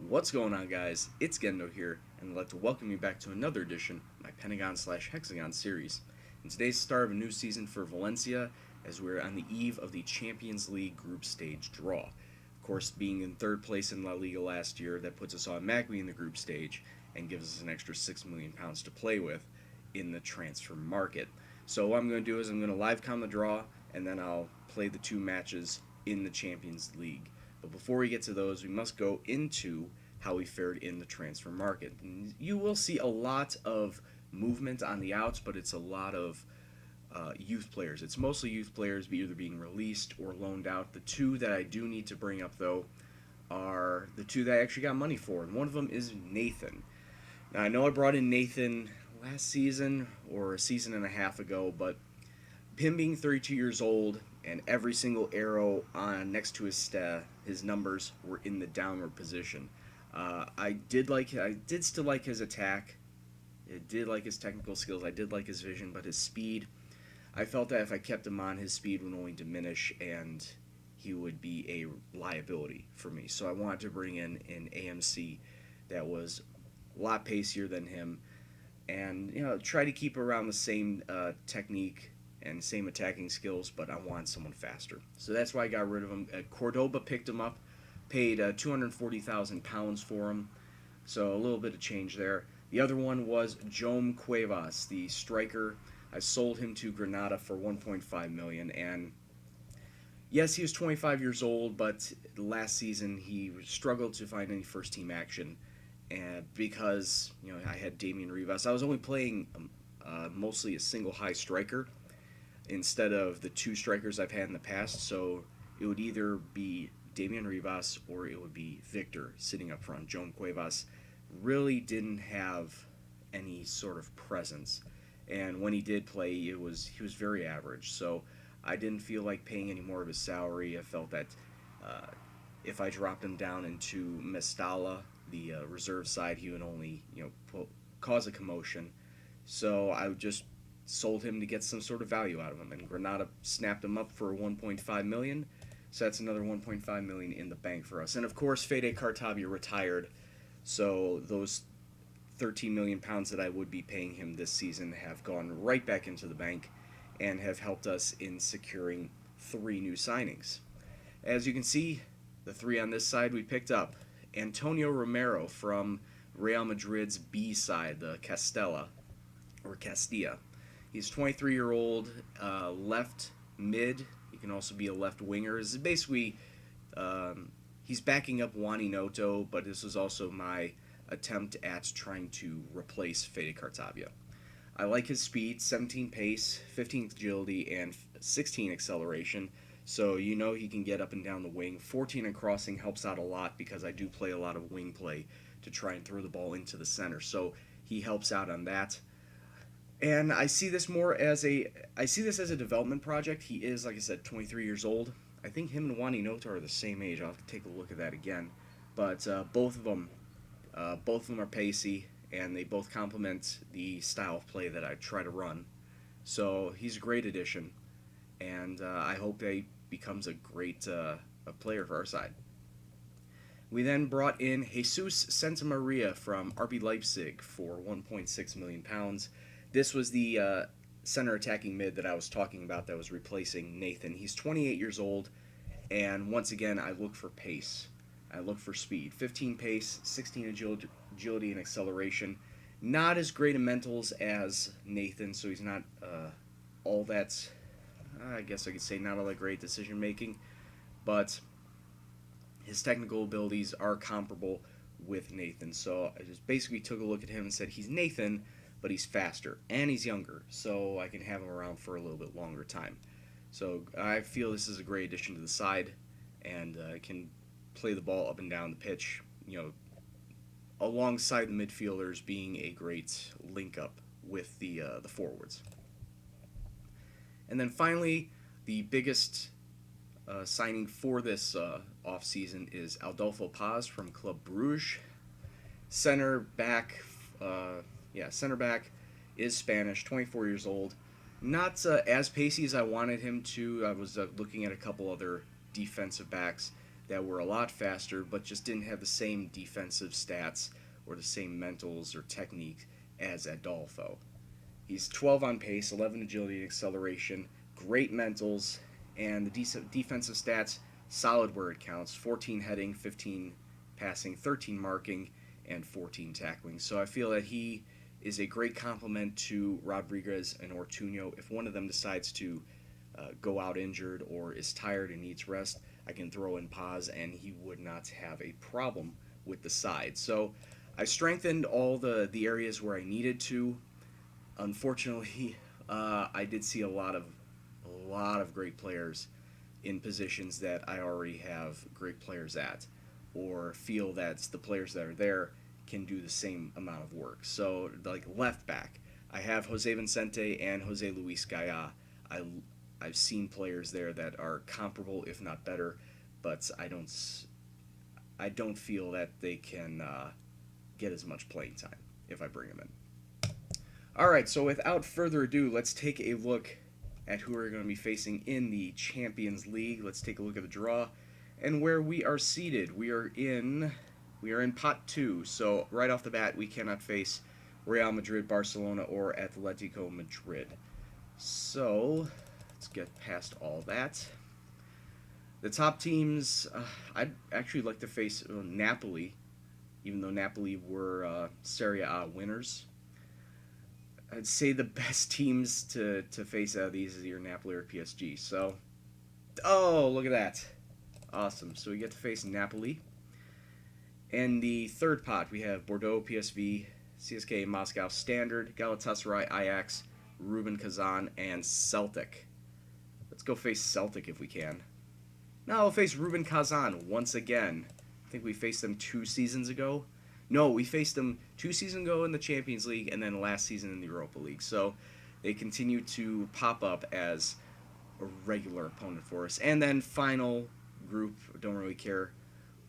What's going on, guys? It's Gendo here, and I'd like to welcome you back to another edition of my Pentagon slash Hexagon series. In today's start of a new season for Valencia, as we're on the eve of the Champions League group stage draw. Of course, being in third place in La Liga last year, that puts us automatically in the group stage and gives us an extra £6 million to play with in the transfer market. So what I'm going to do is I'm going to live count the draw, and then I'll play the two matches in the Champions League. But before we get to those, we must go into how we fared in the transfer market. And you will see a lot of movement on the outs, but it's a lot of youth players. It's mostly youth players either being released or loaned out. The two that I do need to bring up, though, are the two that I actually got money for, and one of them is Nathan. Now, I know I brought in Nathan last season or a season and a half ago, but him being 32 years old and every single arrow on next to his numbers were in the downward position. I did still like his attack. I did like his technical skills. I did like his vision, but his speed, I felt that if I kept him on, his speed would only diminish and he would be a liability for me. So I wanted to bring in an AMC that was a lot pacier than him, and try to keep around the same technique and same attacking skills, but I wanted someone faster. So that's why I got rid of him. Cordoba picked him up, paid £240,000 for him, so a little bit of change there. The other one was Jome Cuevas, the striker. I sold him to Granada for 1.5 million, and yes, he was 25 years old, but last season he struggled to find any first team action, and because I had Damian Rivas, I was only playing mostly a single high striker instead of the two strikers I've had in the past. So it would either be Damian Rivas or it would be Victor sitting up front. Jome Cuevas really didn't have any sort of presence, and when he did play, he was very average. So I didn't feel like paying any more of his salary. I felt that uh, if I dropped him down into Mestalla, the reserve side, he would only cause a commotion. So I just sold him to get some sort of value out of him, and Granada snapped him up for 1.5 million. So that's another 1.5 million in the bank for us. And of course, Fede Cartavia retired, so those 13 million pounds that I would be paying him this season have gone right back into the bank and have helped us in securing three new signings. As you can see, the three on this side we picked up: Antonio Romero from Real Madrid's B side, the Castilla. He's 23-year-old, left mid. He can also be a left winger. This is basically, he's backing up Wani Noto, but this was also my attempt at trying to replace Fede Cartavia. I like his speed: 17 pace, 15 agility, and 16 acceleration. So he can get up and down the wing. 14 in crossing helps out a lot because I do play a lot of wing play to try and throw the ball into the center. So he helps out on that. And I see this as a development project. He is, like I said, 23 years old. I think him and Wani Noto are the same age. I'll have to take a look at that again. But both of them are pacey, and they both complement the style of play that I try to run. So he's a great addition, and I hope he becomes a great a player for our side. We then brought in Jesus Santamaria from RB Leipzig for 1.6 million pounds. This was the center attacking mid that I was talking about that was replacing Nathan. He's 28 years old, and once again, I look for pace. I look for speed. 15 pace, 16 agility and acceleration. Not as great in mentals as Nathan, so he's not all that, I guess I could say, not all that great decision making, but his technical abilities are comparable with Nathan. So I just basically took a look at him and said, he's Nathan, but he's faster and he's younger, so I can have him around for a little bit longer time. So I feel this is a great addition to the side, and can play the ball up and down the pitch, alongside the midfielders, being a great link up with the forwards. And then finally, the biggest signing for this off season is Adolfo Paz from Club Bruges. Center back, center back is Spanish, 24 years old. Not as pacey as I wanted him to. I was looking at a couple other defensive backs that were a lot faster, but just didn't have the same defensive stats or the same mentals or technique as Adolfo. He's 12 on pace, 11 agility and acceleration, great mentals, and the defensive stats solid where it counts: 14 heading, 15 passing, 13 marking, and 14 tackling. So I feel that he is a great complement to Rodriguez and Ortuño. If one of them decides to go out injured or is tired and needs rest, I can throw in Paz and he would not have a problem with the side. So I strengthened all the areas where I needed to. Unfortunately, I did see a lot of great players in positions that I already have great players at, or feel that the players that are there can do the same amount of work. So, like left back, I have Jose Vicente and Jose Luis Gaya. I I've seen players there that are comparable, if not better, but I don't feel that they can get as much playing time if I bring them in. All right, so without further ado, let's take a look at who we're going to be facing in the Champions League. Let's take a look at the draw and where we are seated. We are in pot 2, so right off the bat we cannot face Real Madrid, Barcelona, or Atletico Madrid. So let's get past all that. The top teams, I'd actually like to face Napoli, even though Napoli were Serie A winners. I'd say the best teams to face out of these is either Napoli or PSG. So, oh, look at that. Awesome. So we get to face Napoli. And the third pot, we have Bordeaux, PSV, CSKA Moscow, Standard, Galatasaray, Ajax, Rubin Kazan, and Celtic. Let's go face Celtic if we can. Now we'll face Rubin Kazan once again. I think we faced them 2 seasons ago. No, we faced them 2 seasons ago in the Champions League and then last season in the Europa League. So they continue to pop up as a regular opponent for us. And then final group, don't really care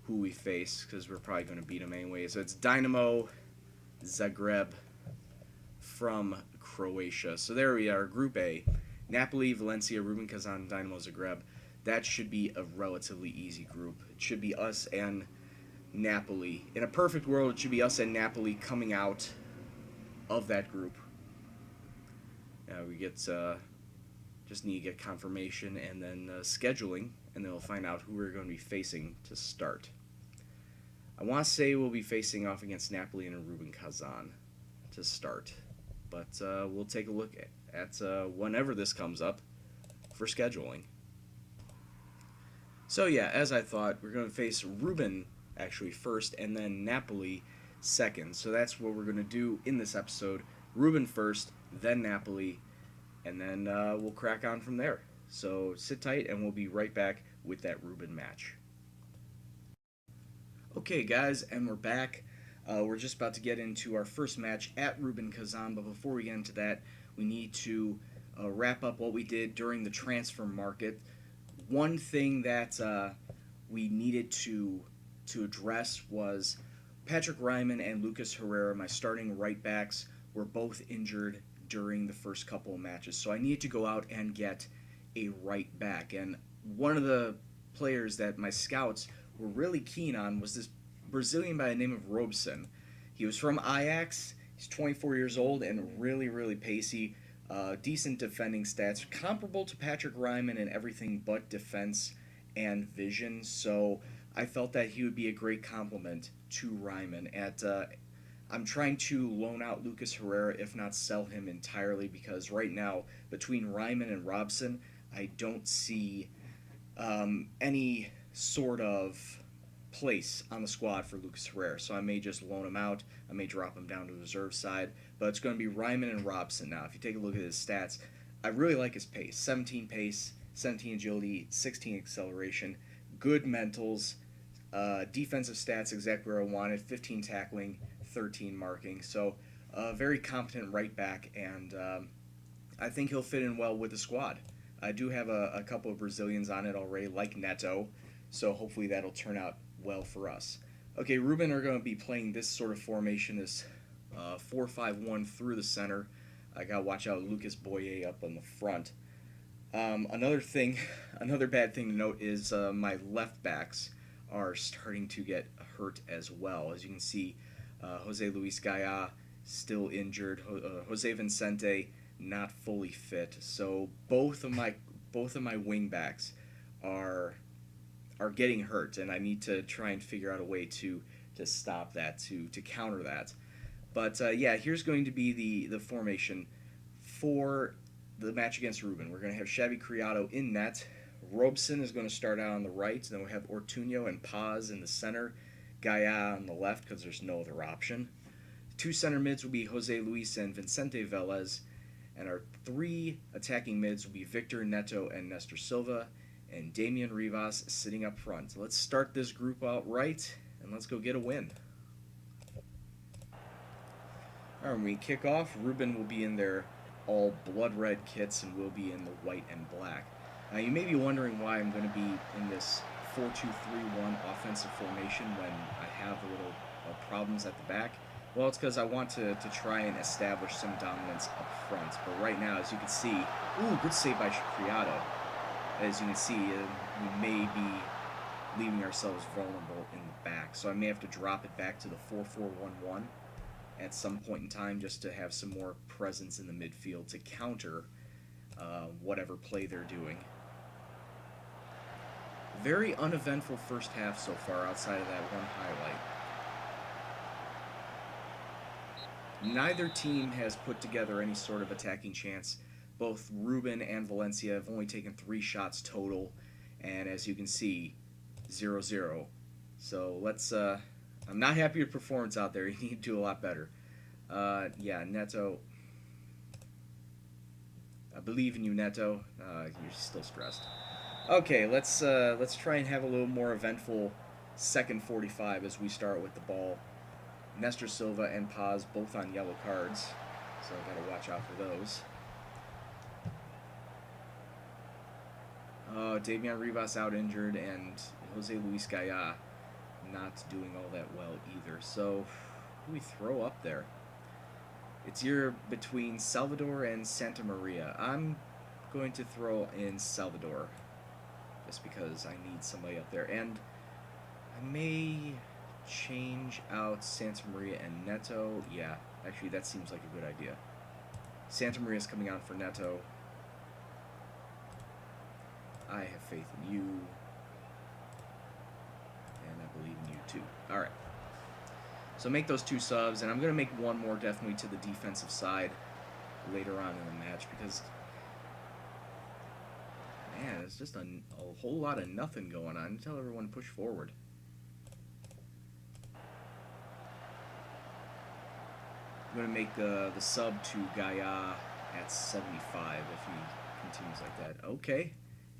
who we face because we're probably going to beat them anyway. So it's Dynamo Zagreb from Croatia. So there we are, Group A. Napoli, Valencia, Rubin Kazan, Dynamo Zagreb. That should be a relatively easy group. It should be us and Napoli. In a perfect world, it should be us and Napoli coming out of that group. We get just need to get confirmation and then scheduling, and then we'll find out who we're going to be facing to start. I want to say we'll be facing off against Napoli and Rubin Kazan to start, but we'll take a look at whenever this comes up for scheduling. So yeah, as I thought, we're going to face Rubin actually first and then Napoli second. So that's what we're going to do in this episode. Rubin first, then Napoli, and then we'll crack on from there. So sit tight and we'll be right back with that Rubin match. Okay guys, and we're back. We're just about to get into our first match at Rubin Kazan, but before we get into that, we need to wrap up what we did during the transfer market. One thing that we needed to address was Patrick Ryman and Lucas Herrera, my starting right backs, were both injured during the first couple of matches. So I needed to go out and get a right back. And one of the players that my scouts were really keen on was this Brazilian by the name of Robson. He was from Ajax. He's 24 years old and really, really pacey. Decent defending stats, comparable to Patrick Ryman in everything but defense and vision. So I felt that he would be a great complement to Ryman. I'm trying to loan out Lucas Herrera, if not sell him entirely, because right now, between Ryman and Robson, I don't see any sort of place on the squad for Lucas Herrera. So I may just loan him out. I may drop him down to the reserve side. But it's going to be Ryman and Robson now. If you take a look at his stats, I really like his pace. 17 pace, 17 agility, 16 acceleration, good mentals, defensive stats exactly where I wanted, 15 tackling, 13 marking. So very competent right back, and I think he'll fit in well with the squad. I do have a couple of Brazilians on it already, like Neto, so hopefully that'll turn out well for us. Okay, Rubin are going to be playing this sort of formation, this 4-5-1 through the center. I got to watch out Lucas Boye up on the front. Another bad thing to note is my left backs. are starting to get hurt as well. As you can see, Jose Luis Gaya still injured. Jose Vicente not fully fit. So both of my wing backs are getting hurt, and I need to try and figure out a way to stop that, to counter that. But yeah, here's going to be the formation for the match against Ruben. We're going to have Xavi Criado in net. Robson is going to start out on the right. Then we have Ortuño and Paz in the center. Gaia on the left because there's no other option. Two center mids will be Jose Luis and Vicente Velez. And our three attacking mids will be Victor, Neto, and Nestor Silva. And Damian Rivas sitting up front. So let's start this group out right, and let's go get a win. All right, when we kick off, Ruben will be in their all blood red kits, and we'll be in the white and black. Now, you may be wondering why I'm going to be in this 4-2-3-1 offensive formation when I have a little problems at the back. Well, it's because I want to try and establish some dominance up front. But right now, as you can see, ooh, good save by Criado. As you can see, we may be leaving ourselves vulnerable in the back. So I may have to drop it back to the 4-4-1-1 at some point in time just to have some more presence in the midfield to counter whatever play they're doing. Very uneventful first half so far outside of that one highlight. Neither team has put together any sort of attacking chance. Both Ruben and Valencia have only taken 3 shots total, and as you can see, 0-0. So let's, I'm not happy with performance out there. You need to do a lot better. Yeah, Neto. I believe in you, Neto. You're still stressed. Okay, let's try and have a little more eventful second 45 as we start with the ball. Nestor Silva and Paz both on yellow cards, so I gotta watch out for those. Damian Rivas out injured, and Jose Luis Gaya not doing all that well either. So, who do we throw up there? It's either between Salvador and Santa Maria. I'm going to throw in Salvador, just because I need somebody up there. And I may change out Santa Maria and Neto. Yeah, actually that seems like a good idea. Santa Maria's coming out for Neto. I have faith in you. And I believe in you too. Alright. So make those 2 subs, and I'm going to make one more definitely to the defensive side later on in the match, because, man, it's just a whole lot of nothing going on. Tell everyone to push forward. I'm going to make the sub to Gaia at 75 if he continues like that. Okay.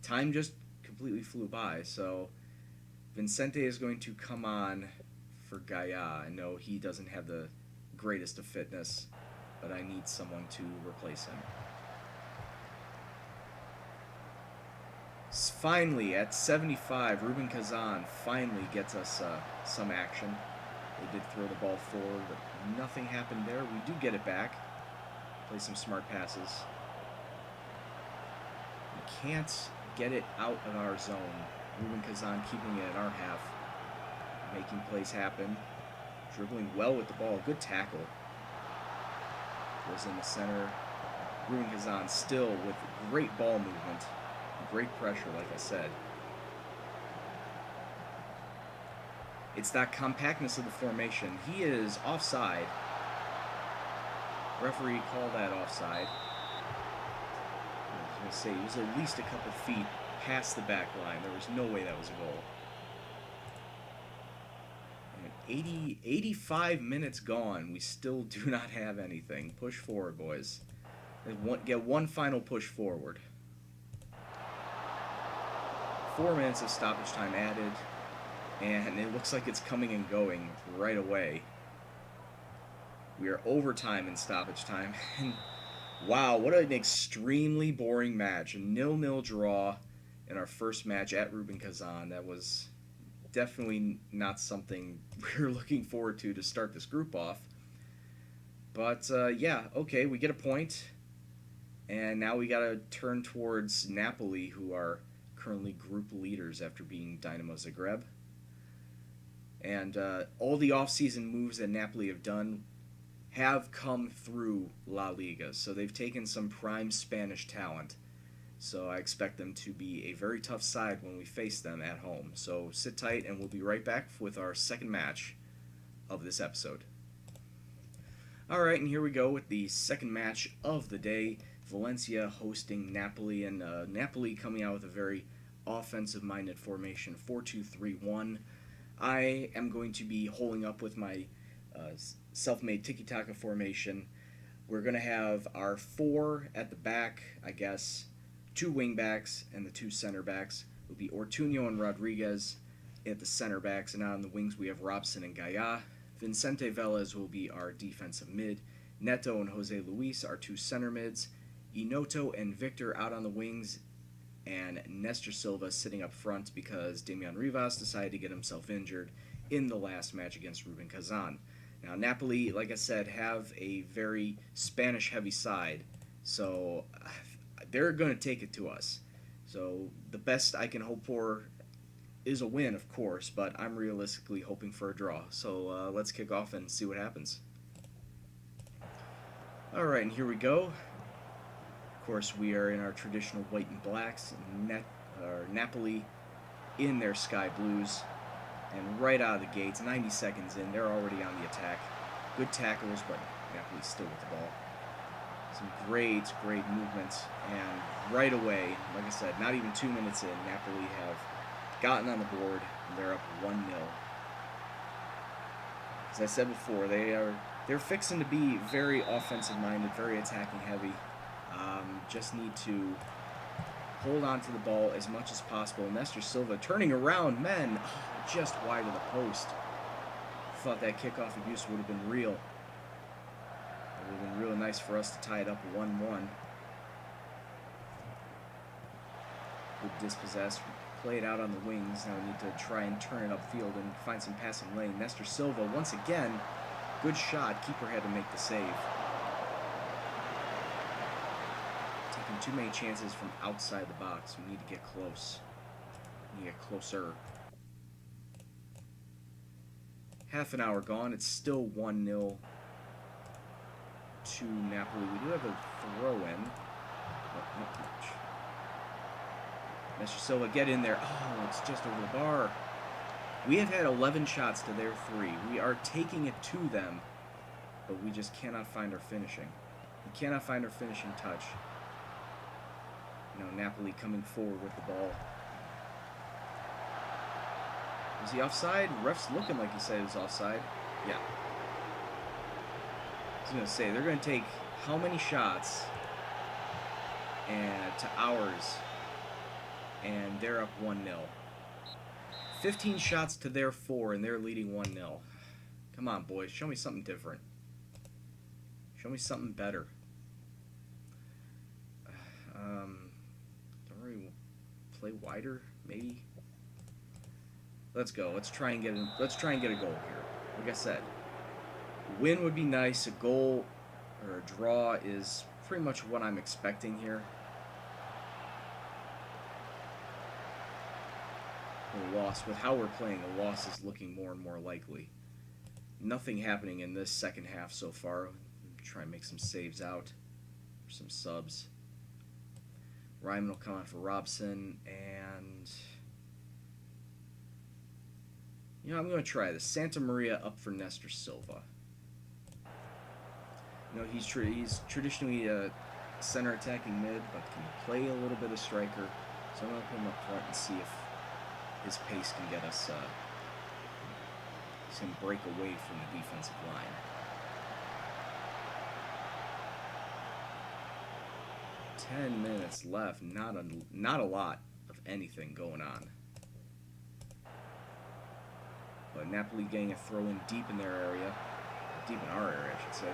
Time just completely flew by, so Vicente is going to come on for Gaia. I know he doesn't have the greatest of fitness, but I need someone to replace him. Finally, at 75, Ruben Kazan finally gets us some action. They did throw the ball forward, but nothing happened there. We do get it back. Play some smart passes. We can't get it out of our zone. Ruben Kazan keeping it in our half. Making plays happen. Dribbling well with the ball. Good tackle. Was in the center. Ruben Kazan still with great ball movement. Great pressure, like I said. It's that compactness of the formation. He is offside. Referee called that offside. I was going to say, he was at least a couple feet past the back line. There was no way that was a goal. And 85 minutes gone. We still do not have anything. Push forward, boys. Get one final push forward. 4 minutes of stoppage time added. And it looks like it's coming and going right away. We are overtime in stoppage time. And wow, what an extremely boring match. A 0-0 draw in our first match at Ruben Kazan. That was definitely not something we were looking forward to start this group off. But yeah, okay, we get a point. And now we got to turn towards Napoli, who are currently group leaders after beating Dynamo Zagreb. And all the offseason moves that Napoli have done have come through La Liga. So they've taken some prime Spanish talent. So I expect them to be a very tough side when we face them at home. So sit tight, and we'll be right back with our second match of this episode. Alright, and here we go with the second match of the day. Valencia hosting Napoli, and Napoli coming out with a very offensive-minded formation, 4-2-3-1. I am going to be holding up with my self-made tiki-taka formation. We're going to have our 4 at the back, I guess, 2 wing-backs, and the 2 center-backs. It will be Ortuño and Rodriguez at the center-backs, and on the wings we have Robson and Gaia. Vicente Velez will be our defensive mid. Neto and Jose Luis, our 2 center mids. Inoto and Victor out on the wings, and Nestor Silva sitting up front because Damian Rivas decided to get himself injured in the last match against Rubin Kazan. Now, Napoli, like I said, have a very Spanish-heavy side, so they're going to take it to us. So the best I can hope for is a win, of course, but I'm realistically hoping for a draw. So let's kick off and see what happens. Alright, and here we go. Of course, we are in our traditional white and blacks. Napoli in their sky blues. And right out of the gates, 90 seconds in, they're already on the attack. Good tackles, but Napoli's still with the ball. Some great movements. And right away, like I said, not even 2 minutes in, Napoli have gotten on the board, and they're up 1-0. As I said before, they're fixing to be very offensive-minded, very attacking-heavy. Just need to hold on to the ball as much as possible. Nestor Silva turning around, men, just wide of the post. Thought that kickoff abuse would have been real. It would have been real nice for us to tie it up 1-1. Good dispossessed. Play it out on the wings. Now we need to try and turn it upfield and find some passing lane. Nestor Silva, once again, good shot. Keeper had to make the save. Taking too many chances from outside the box. We need to get close. We need to get closer. Half an hour gone. It's still 1-0 to Napoli. We do have a throw-in. Not much. Nestor Silva, get in there. Oh, it's just over the bar. We have had 11 shots to their 3. We are taking it to them, but we just cannot find our finishing. We cannot find our finishing touch. You know, Napoli coming forward with the ball. Was he offside? Ref's looking like he said he was offside. Yeah. I was going to say, they're going to take how many shots and to ours, and they're up 1-0. 15 shots to their 4, and they're leading 1-0. Come on, boys. Show me something different. Show me something better. Don't really play wider, maybe. Let's go. Let's try and get a goal here. Like I said, win would be nice. A goal or a draw is pretty much what I'm expecting here. A loss, with how we're playing, a loss is looking more and more likely. Nothing happening in this second half so far. Try and make some saves out, or some subs. Ryman will come on for Robson, and you know, I'm going to try this. Santa Maria up for Nestor Silva. You know, he's traditionally a center attacking mid, but can play a little bit of striker. So I'm going to put him up front and see if his pace can get us, he's going to break away from the defensive line. Ten minutes left, not a lot of anything going on. But Napoli getting a throw in deep in their area, deep in our area, I should say.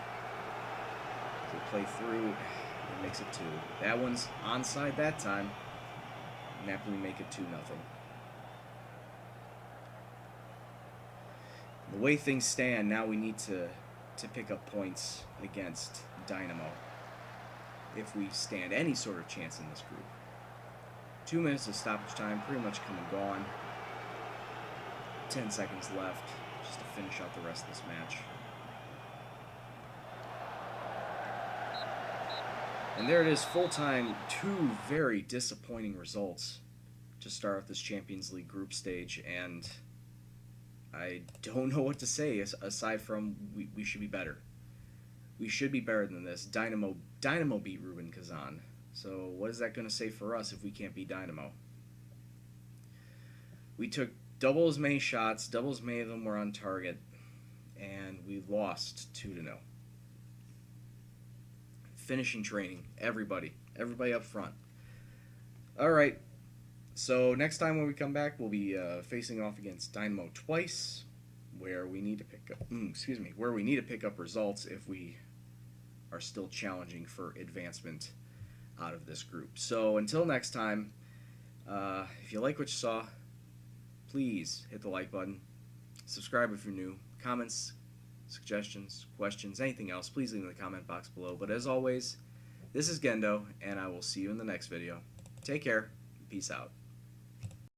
They play through, it makes it 2. That one's onside that time. Napoli make it 2-0. The way things stand, now we need to pick up points against Dynamo if we stand any sort of chance in this group. 2 minutes of stoppage time, pretty much come and gone. 10 seconds left just to finish out the rest of this match. And there it is, full time. Two very disappointing results to start off this Champions League group stage, and I don't know what to say aside from we should be better. We should be better than this. Dynamo beat Rubin Kazan. So what is that going to say for us if we can't beat Dynamo? We took double as many shots, double as many of them were on target, and we lost 2-0. Finishing training, everybody up front. All right. So next time when we come back, we'll be facing off against Dynamo twice, where we need to pick up results if we are still challenging for advancement out of this group. So until next time, if you like what you saw, please hit the like button, subscribe if you're new, comments, suggestions, questions, anything else, please leave in the comment box below. But as always, this is Gendo, and I will see you in the next video. Take care. Peace out.